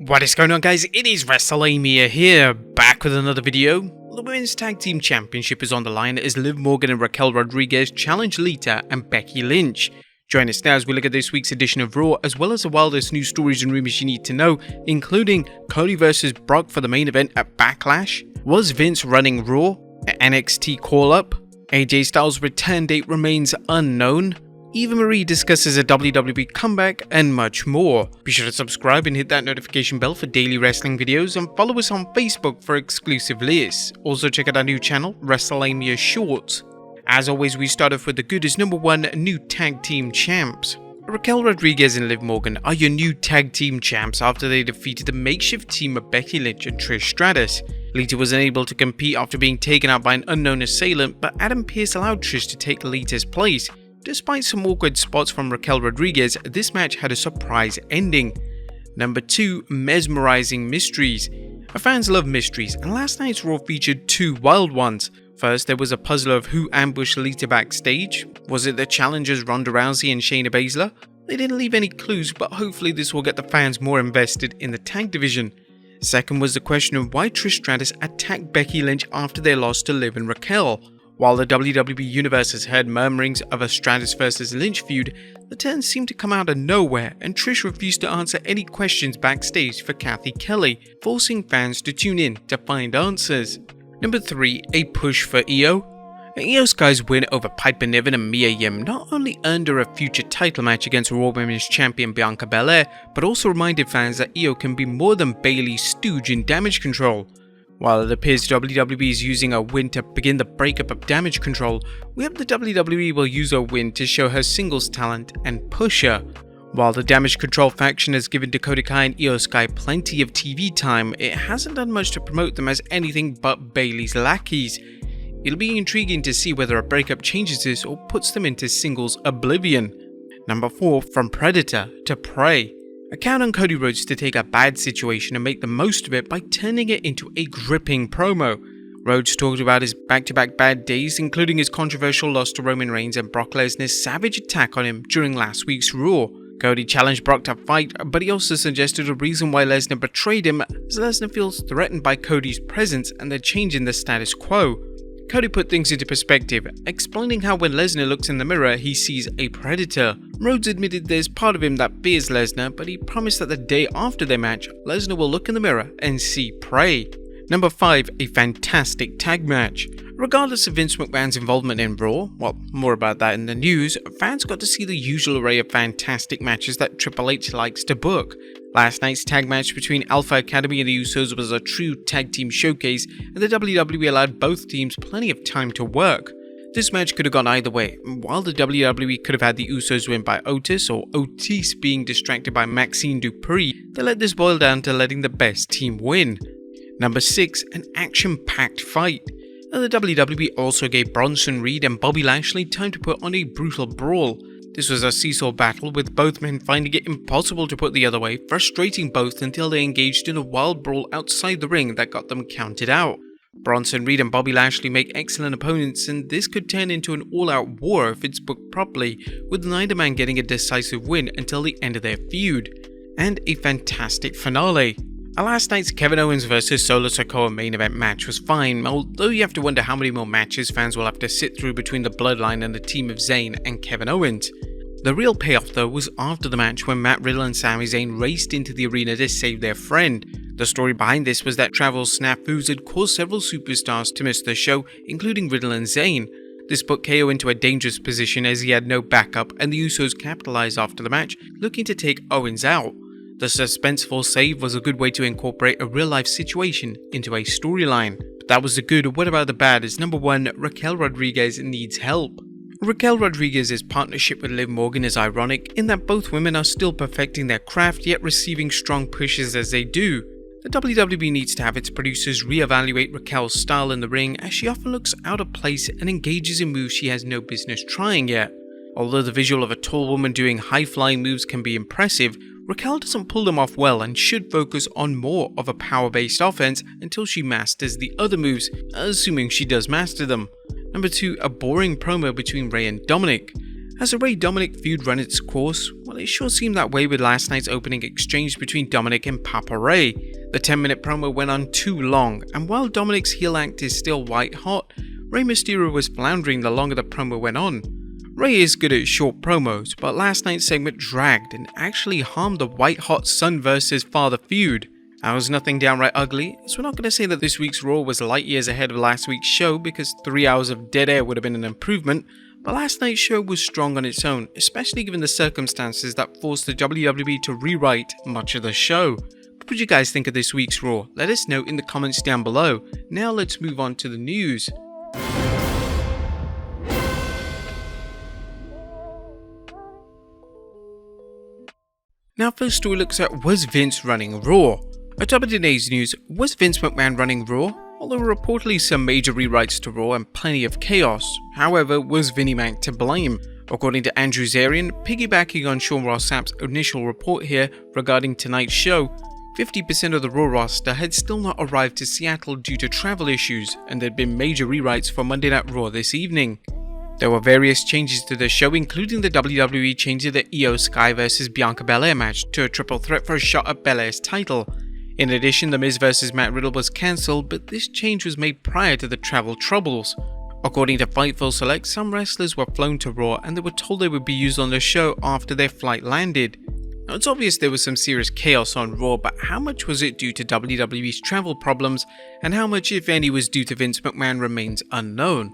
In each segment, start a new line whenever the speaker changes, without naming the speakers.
What is going on, guys? It is Wrestlelamia here, back with another video. The Women's Tag Team Championship is on the line as Liv Morgan and Raquel Rodriguez challenge Lita and Becky Lynch. Join us now as we look at this week's edition of Raw, as well as the wildest news stories and rumors you need to know, including Cody vs Brock for the main event at Backlash. Was Vince running Raw? An NXT call-up? AJ Styles' return date remains unknown. Eva Marie discusses a WWE comeback, and much more. Be sure to subscribe and hit that notification bell for daily wrestling videos, and follow us on Facebook for exclusive lists. Also check out our new channel, Wrestlelamia Shorts. As always, we start off with the good as number 1 new tag team champs. Raquel Rodriguez and Liv Morgan are your new tag team champs after they defeated the makeshift team of Becky Lynch and Trish Stratus. Lita was unable to compete after being taken out by an unknown assailant, but Adam Pearce allowed Trish to take Lita's place. Despite some awkward spots from Raquel Rodriguez, this match had a surprise ending. Number 2, mesmerizing mysteries. Our fans love mysteries, and last night's Raw featured 2 wild ones. First, there was a puzzle of who ambushed Lita backstage. Was it the challengers Ronda Rousey and Shayna Baszler? They didn't leave any clues, but hopefully this will get the fans more invested in the tag division. Second was the question of why Trish Stratus attacked Becky Lynch after their loss to Liv and Raquel. While the WWE Universe has heard murmurings of a Stratus vs Lynch feud, the turns seemed to come out of nowhere, and Trish refused to answer any questions backstage for Kathy Kelly, forcing fans to tune in to find answers. Number 3, a push for Io. Io Sky's win over Piper Niven and Mia Yim not only earned her a future title match against Raw Women's Champion Bianca Belair, but also reminded fans that Io can be more than Bayley's stooge in Damage Control. While it appears WWE is using a win to begin the breakup of Damage Control, we hope the WWE will use a win to show her singles talent and push her. While the Damage Control faction has given Dakota Kai and Io Sky plenty of TV time, it hasn't done much to promote them as anything but Bayley's lackeys. It'll be intriguing to see whether a breakup changes this or puts them into singles oblivion. Number 4, from Predator to Prey. A count on Cody Rhodes to take a bad situation and make the most of it by turning it into a gripping promo. Rhodes talked about his back-to-back bad days, including his controversial loss to Roman Reigns and Brock Lesnar's savage attack on him during last week's Raw. Cody challenged Brock to fight, but he also suggested a reason why Lesnar betrayed him, as Lesnar feels threatened by Cody's presence and the change in the status quo. Cody put things into perspective, explaining how when Lesnar looks in the mirror, he sees a predator. Rhodes admitted there's part of him that fears Lesnar, but he promised that the day after their match, Lesnar will look in the mirror and see prey. Number 5, a fantastic tag match. Regardless of Vince McMahon's involvement in Raw, well, more about that in the news, fans got to see the usual array of fantastic matches that Triple H likes to book. Last night's tag match between Alpha Academy and the Usos was a true tag team showcase, and the WWE allowed both teams plenty of time to work. This match could have gone either way. While the WWE could have had the Usos win by Otis or Otis being distracted by Maxine Dupree, they let this boil down to letting the best team win. Number 6, an action-packed fight. The WWE also gave Bronson Reed and Bobby Lashley time to put on a brutal brawl. This was a seesaw battle with both men finding it impossible to put the other way, frustrating both until they engaged in a wild brawl outside the ring that got them counted out. Bronson Reed and Bobby Lashley make excellent opponents, and this could turn into an all-out war if it's booked properly, with neither man getting a decisive win until the end of their feud. And a fantastic finale. Last night's Kevin Owens vs Solo Sikoa main event match was fine, although you have to wonder how many more matches fans will have to sit through between the Bloodline and the team of Zayn and Kevin Owens. The real payoff though was after the match when Matt Riddle and Sami Zayn raced into the arena to save their friend. The story behind this was that travel snafus had caused several superstars to miss the show, including Riddle and Zayn. This put KO into a dangerous position as he had no backup, and the Usos capitalized after the match, looking to take Owens out. The suspenseful save was a good way to incorporate a real-life situation into a storyline. But that was the good. What about the bad? Is number 1, Raquel Rodriguez needs help. Raquel Rodriguez's partnership with Liv Morgan is ironic in that both women are still perfecting their craft yet receiving strong pushes as they do. The WWE needs to have its producers reevaluate Raquel's style in the ring, as she often looks out of place and engages in moves she has no business trying yet. Although the visual of a tall woman doing high-flying moves can be impressive, Raquel doesn't pull them off well and should focus on more of a power-based offense until she masters the other moves, assuming she does master them. Number 2, a boring promo between Rey and Dominic. Has the Ray-Dominic feud run its course? Well, it sure seemed that way with last night's opening exchange between Dominic and Papa Ray. The 10-minute promo went on too long, and while Dominic's heel act is still white hot, Rey Mysterio was floundering the longer the promo went on. Ray is good at short promos, but last night's segment dragged and actually harmed the white hot son versus father feud. That was nothing downright ugly, so we're not going to say that this week's Raw was light years ahead of last week's show because 3 hours of dead air would have been an improvement, but last night's show was strong on its own, especially given the circumstances that forced the WWE to rewrite much of the show. What did you guys think of this week's Raw? Let us know in the comments down below. Now let's move on to the news. Now first story looks at, was Vince running Raw? At top of today's news, was Vince McMahon running Raw? Well, there were reportedly some major rewrites to Raw and plenty of chaos. However, was Vinnie Mac to blame? According to Andrew Zarian, piggybacking on Sean Ross Sapp's initial report here regarding tonight's show, 50% of the Raw roster had still not arrived to Seattle due to travel issues, and there had been major rewrites for Monday Night Raw this evening. There were various changes to the show, including the WWE changing the Io Sky vs Bianca Belair match to a triple threat for a shot at Belair's title. In addition, The Miz vs Matt Riddle was cancelled, but this change was made prior to the travel troubles. According to Fightful Select, some wrestlers were flown to Raw and they were told they would be used on the show after their flight landed. Now, it's obvious there was some serious chaos on Raw, but how much was it due to WWE's travel problems, and how much, if any, was due to Vince McMahon remains unknown.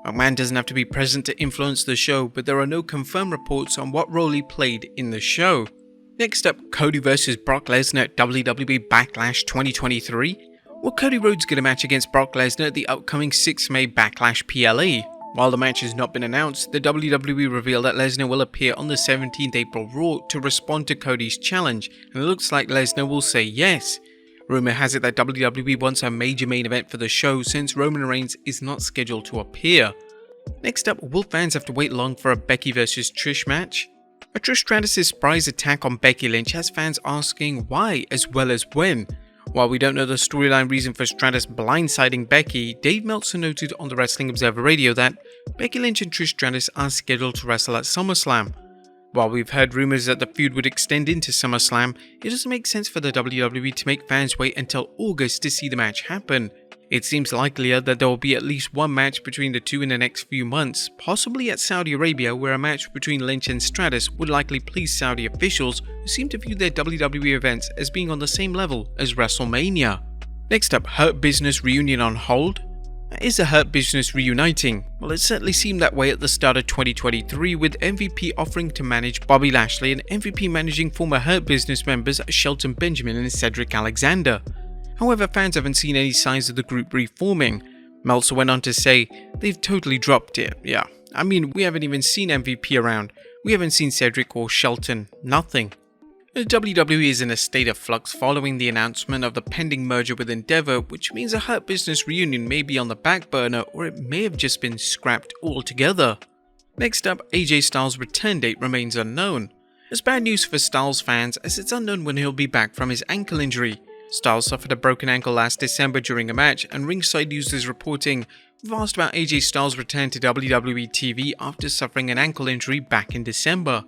McMahon doesn't have to be present to influence the show, but there are no confirmed reports on what role he played in the show. Next up, Cody vs Brock Lesnar at WWE Backlash 2023. Will Cody Rhodes get a match against Brock Lesnar at the upcoming 6 May Backlash PLE? While the match has not been announced, the WWE revealed that Lesnar will appear on the 17th April Raw to respond to Cody's challenge, and it looks like Lesnar will say yes. Rumor has it that WWE wants a major main event for the show since Roman Reigns is not scheduled to appear. Next up, will fans have to wait long for a Becky vs Trish match? A Trish Stratus' surprise attack on Becky Lynch has fans asking why as well as when. While we don't know the storyline reason for Stratus blindsiding Becky, Dave Meltzer noted on the Wrestling Observer Radio that Becky Lynch and Trish Stratus are scheduled to wrestle at SummerSlam. While we've heard rumors that the feud would extend into SummerSlam, it doesn't make sense for the WWE to make fans wait until August to see the match happen. It seems likelier that there will be at least one match between the two in the next few months, possibly at Saudi Arabia, where a match between Lynch and Stratus would likely please Saudi officials who seem to view their WWE events as being on the same level as Wrestlemania. Next up, Hurt Business reunion on hold? Is the Hurt Business reuniting? Well, it certainly seemed that way at the start of 2023, with MVP offering to manage Bobby Lashley and MVP managing former Hurt Business members Shelton Benjamin and Cedric Alexander. However, fans haven't seen any signs of the group reforming. Meltzer went on to say, they've totally dropped it. Yeah, I mean, we haven't even seen MVP around. We haven't seen Cedric or Shelton. Nothing. The WWE is in a state of flux following the announcement of the pending merger with Endeavor, which means a Hurt Business reunion may be on the back burner, or it may have just been scrapped altogether. Next up, AJ Styles' return date remains unknown. There's bad news for Styles fans, as it's unknown when he'll be back from his ankle injury. Styles suffered a broken ankle last December during a match, and ringside news is reporting, we've asked about AJ Styles' return to WWE TV after suffering an ankle injury back in December.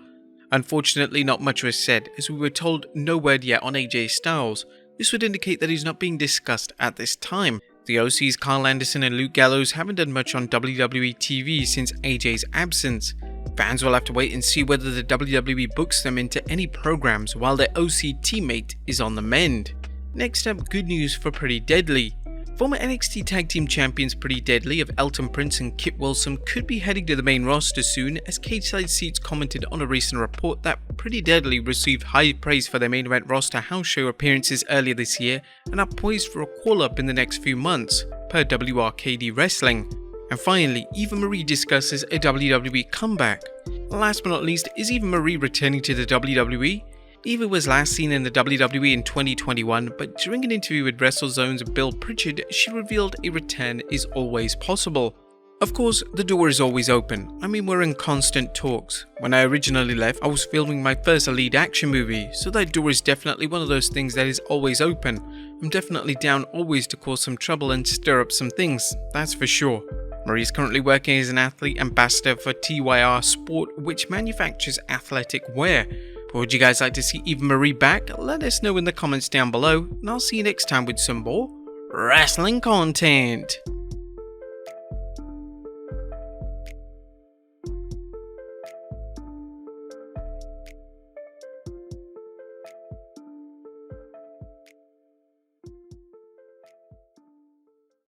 Unfortunately, not much was said, as we were told no word yet on AJ Styles. This would indicate that he's not being discussed at this time. The OC's Kyle Anderson and Luke Gallows haven't done much on WWE TV since AJ's absence. Fans will have to wait and see whether the WWE books them into any programs while their OC teammate is on the mend. Next up, good news for Pretty Deadly. Former NXT Tag Team Champions Pretty Deadly of Elton Prince and Kit Wilson could be heading to the main roster soon, as Cageside Seats commented on a recent report that Pretty Deadly received high praise for their main event roster house show appearances earlier this year and are poised for a call-up in the next few months, per WRKD Wrestling. And finally, Eva Marie discusses a WWE comeback. Last but not least, is Eva Marie returning to the WWE? Eva was last seen in the WWE in 2021, but during an interview with WrestleZone's Bill Pritchard, she revealed a return is always possible. Of course, the door is always open. I mean, we're in constant talks. When I originally left, I was filming my first lead action movie, so that door is definitely one of those things that is always open. I'm definitely down always to cause some trouble and stir up some things, that's for sure. Marie is currently working as an athlete ambassador for TYR Sport, which manufactures athletic wear. But would you guys like to see even Marie back? Let us know in the comments down below, and I'll see you next time with some more wrestling content.